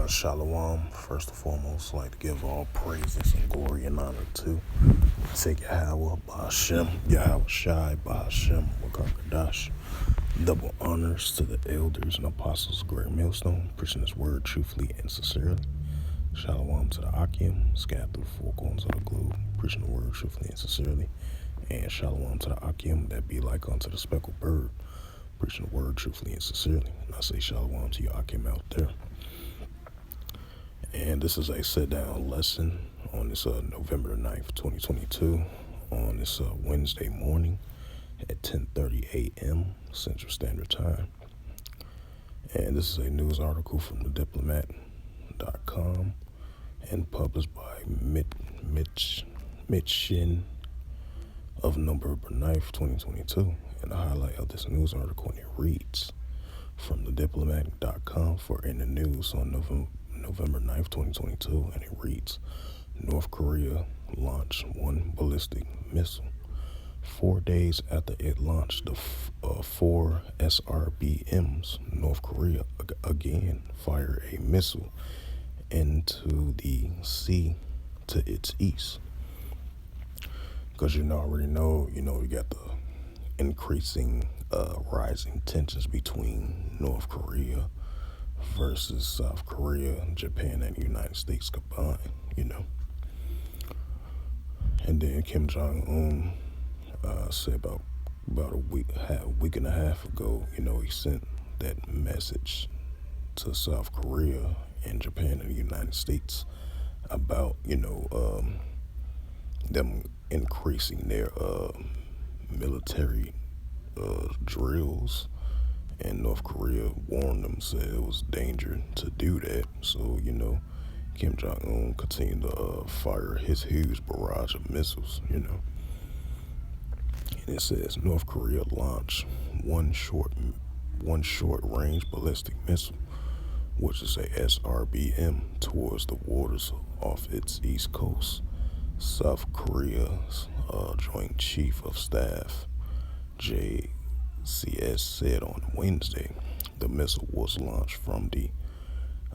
Shalom. First and foremost, I'd like to give all praises and glory and honor to Take Yahweh, Bahashem, Yahweh Shai, Bahashem, Wakakadash. Double honors to the elders and apostles of Great Millstone, preaching His word truthfully and sincerely. Shalom to the Akim, scattered through the four corners of the globe, preaching the word truthfully and sincerely. And shalom to the Akim that be like unto the speckled bird, preaching the word truthfully and sincerely. And I say shalom to you Akim out there. And this is a sit-down lesson on this November 9th, 2022, on this Wednesday morning at 10:30 a.m. Central Standard Time. And this is a news article from thediplomat.com and published by Mitchin of November 9th, 2022. And the highlight of this news article, and it reads, from thediplomat.com for in the news on November 9th, 2022, and it reads, North Korea launched one ballistic missile. 4 days after it launched the four SRBMs, North Korea again fired a missile into the sea to its east. Because you already know, you got the increasing rising tensions between North Korea versus South Korea, Japan, and the United States combined, And then Kim Jong-un said about a week and a half ago, he sent that message to South Korea and Japan and the United States about, them increasing their military drills. And North Korea warned them, said it was danger to do that. So, Kim Jong-un continued to fire his huge barrage of missiles, And it says North Korea launched one short range ballistic missile, which is a SRBM, towards the waters off its east coast. South Korea's Joint Chief of Staff, JCS, said on Wednesday the missile was launched from the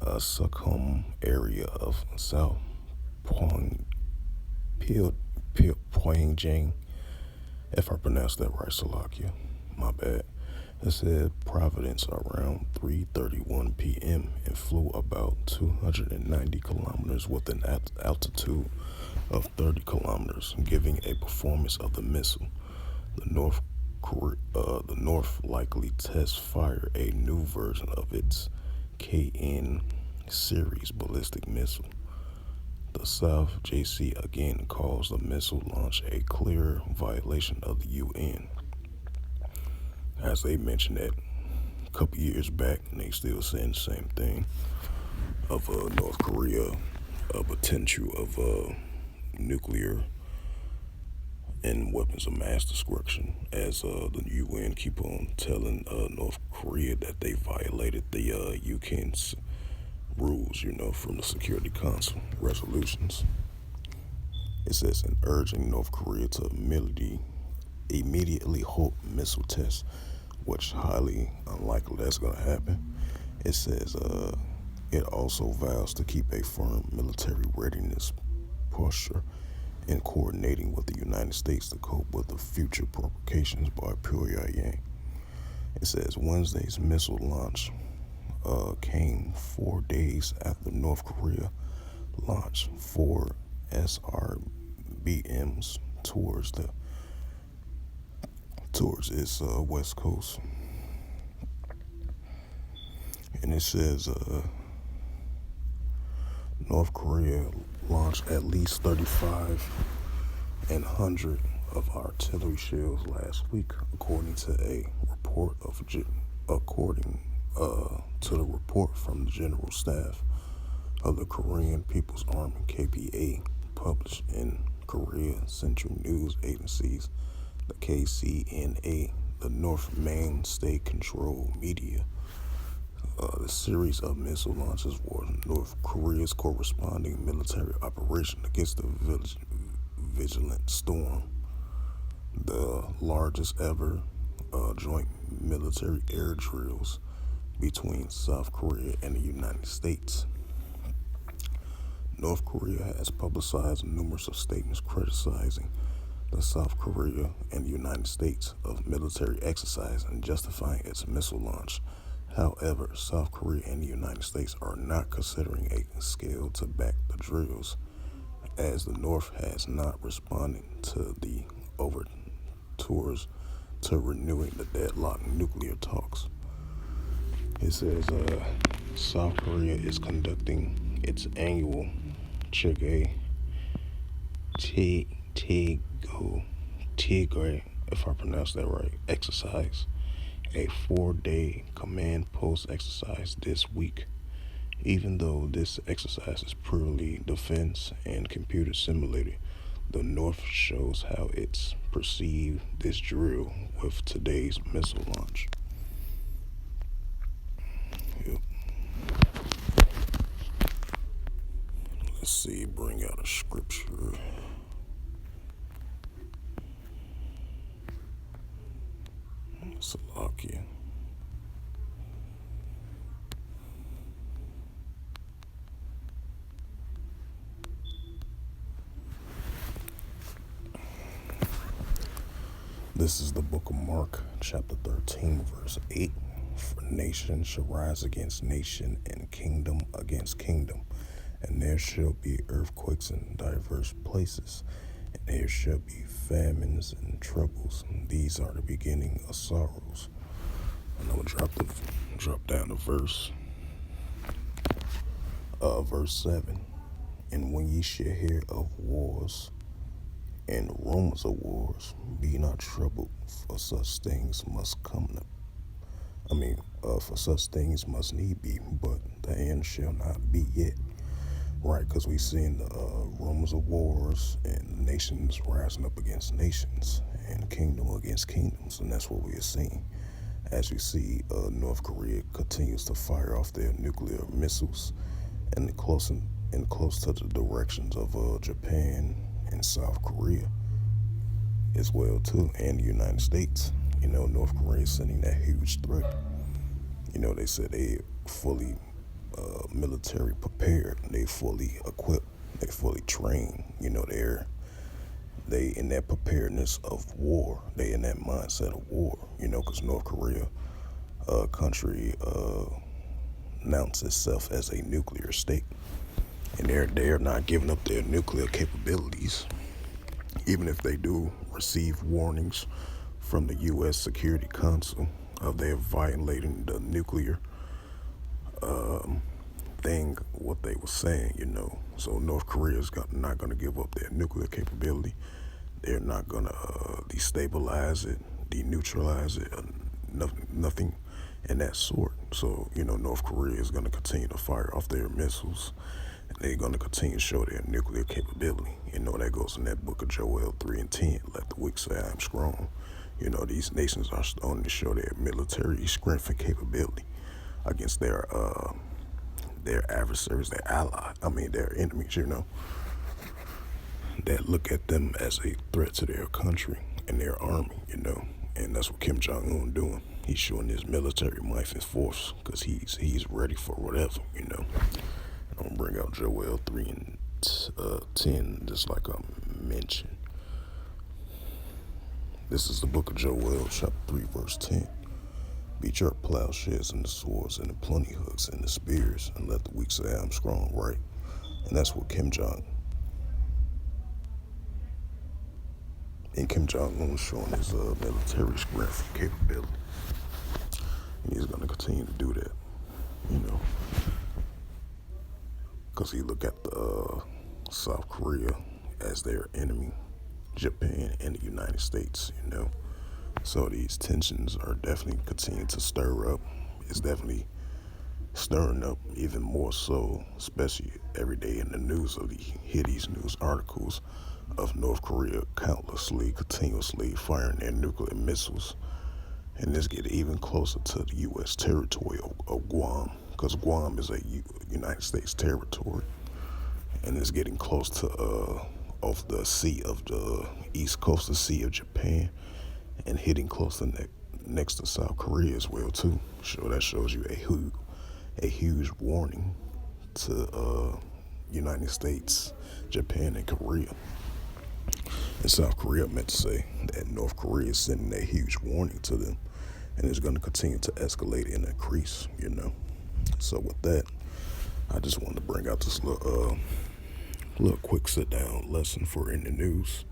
Sukhum area of South Pyongyang. If I pronounced that right, Salakia, my bad. It said Providence around 3:31 p.m. and flew about 290 kilometers with an altitude of 30 kilometers, giving a performance of the missile. The North likely test fire a new version of its KN series ballistic missile. The South JC again calls the missile launch a clear violation of the UN. As they mentioned that a couple years back, and they still saying the same thing of North Korea, a potential of nuclear and weapons of mass destruction, as the UN keep on telling North Korea that they violated the UN's rules, from the Security Council resolutions. It says, in urging North Korea to immediately halt missile tests, which highly unlikely that's going to happen. It says it also vows to keep a firm military readiness posture in coordinating with the United States to cope with the future provocations by Pyongyang. It says Wednesday's missile launch came 4 days after North Korea launched four SRBMs towards its west coast. And it says North Korea launched at least 35 and 100 of artillery shells last week, according to the report from the General Staff of the Korean People's Army, KPA, published in Korea Central News Agencies, the KCNA, the North Main State-controlled media. The series of missile launches was North Korea's corresponding military operation against the Vigilant Storm, the largest ever joint military air drills between South Korea and the United States. North Korea has publicized numerous of statements criticizing the South Korea and the United States of military exercise and justifying its missile launch. However, South Korea and the United States are not considering a scale to back the drills, as the North has not responded to the overtures to renewing the deadlocked nuclear talks. It says South Korea is conducting its annual Chege Tigre, if I pronounce that right, exercise, a 4-day command post exercise this week. Even though this exercise is purely defense and computer simulated, the North shows how it's perceived this drill with today's missile launch. Yep. Let's see, bring out a scripture. Slovakia. This is the book of Mark, chapter 13, verse 8. For nation shall rise against nation, and kingdom against kingdom. And there shall be earthquakes in diverse places, and there shall be famines and troubles. And these are the beginning of sorrows. And I'm going to drop down to verse 7. And when ye shall hear of wars and rumors of wars, be not troubled, for such things must come. For such things must need be, but the end shall not be yet. Right, because we've seen the rumors of wars and nations rising up against nations and kingdom against kingdoms, and that's what we are seeing. As we see, North Korea continues to fire off their nuclear missiles and close to the directions of Japan and South Korea as well too, and the United States. North Korea is sending that huge threat. They said they fully military prepared, they fully equipped, they fully trained. They in that preparedness of war, they in that mindset of war. Because North Korea, country, announced itself as a nuclear state, and they're not giving up their nuclear capabilities, even if they do receive warnings from the U.S. Security Council of their violating the nuclear thing, what they were saying. So North Korea is not going to give up their nuclear capability. They're not going to destabilize it, deneutralize it, nothing in that sort. So, North Korea is going to continue to fire off their missiles, and they're going to continue to show their nuclear capability. That goes in that book of Joel 3:10, let the weak say I am strong. These nations are starting to show their military strength and capability against their adversaries, their enemies, that look at them as a threat to their country and their army, and that's what Kim Jong-un doing. He's showing his military might and force because he's ready for whatever. I'm gonna bring out Joel 3:10, just like I mentioned. This is the book of Joel, chapter 3, verse 10. Beat your plowshares and the swords and the plenty hooks and the spears, and let the weak say I'm strong, right? And that's what Kim Jong-un is showing his military strength and capability. And he's going to continue to do that, because he look at the South Korea as their enemy, Japan and the United States, So these tensions are definitely continuing to stir up. It's definitely stirring up even more so, especially every day in the news of hear these news articles of North Korea continuously firing their nuclear missiles. And this get even closer to the U.S. territory of Guam, because Guam is a United States territory. And it's getting close to off the sea of the east coast, the Sea of Japan, and hitting close to next to South Korea as well too. So that shows you a huge warning to United States, Japan, and Korea. And South Korea meant to say that North Korea is sending a huge warning to them, and it's going to continue to escalate and increase. So with that, I just wanted to bring out this little quick sit down lesson for in the news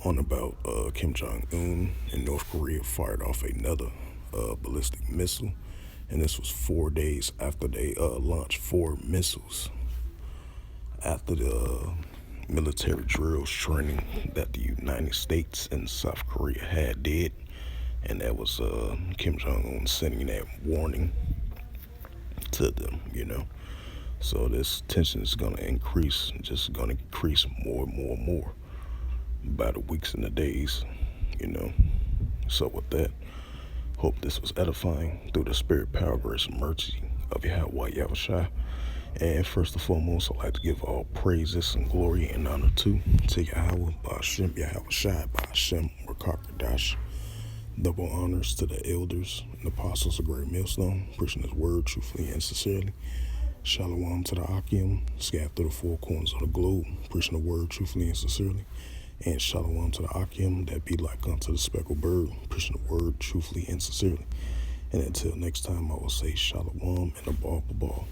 on about Kim Jong Un in North Korea fired off another ballistic missile, and this was 4 days after they launched 4 missiles after the military drills training that the United States and South Korea had did, and that was Kim Jong Un sending that warning to them. So this tension is gonna increase, just gonna increase more and more and more by the weeks and the days. So with that, hope this was edifying through the spirit, power, grace, and mercy of Yahweh Yahushua. And first and foremost, I'd like to give all praises and glory and honor to Yahweh, Ba'ashem, Yahushua, Ba'ashem, Rakakadash. Double honors to the elders and apostles of Great Millstone, preaching his word truthfully and sincerely. Shalom to the Akim, scattered through the four corners of the globe, preaching the word truthfully and sincerely. And shalom to the Akim that be like unto the speckled bird, preaching the word truthfully and sincerely. And until next time, I will say shalom and a ball.